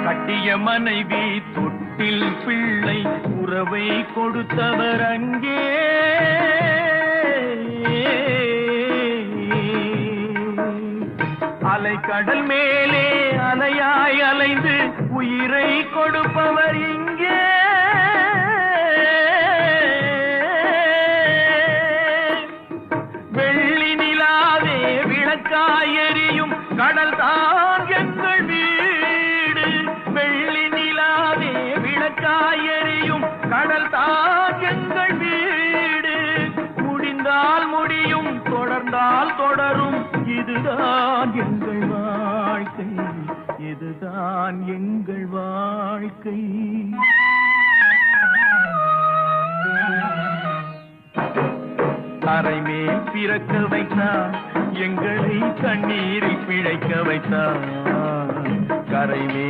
கட்டிய மனைவி தொட்டில் பிள்ளை உறவை கொடுத்தவர் அங்கே. அலைக்கடல் மேலே அலையாய் அலைந்து உயிரை கொடுப்பவர் இங்கே. வெள்ளி நிலாவே விளக்காய் எரியும் கடல் தான் எங்கள் வீடு. வெள்ளி நிலாவே விளக்காய் எரியும் கடல் தான் எங்கள் வீடு. முடிந்தால் முடியும், தொடர்ந்தால் தொடரும், இதுதான் எங்கள் வாழ்க்கை, இதுதான் எங்கள் வாழ்க்கை. தரைமேல் பிறக்க வைத்தார், எங்களை கண்ணீரில் பிழைக்க வைத்தார். கரைமே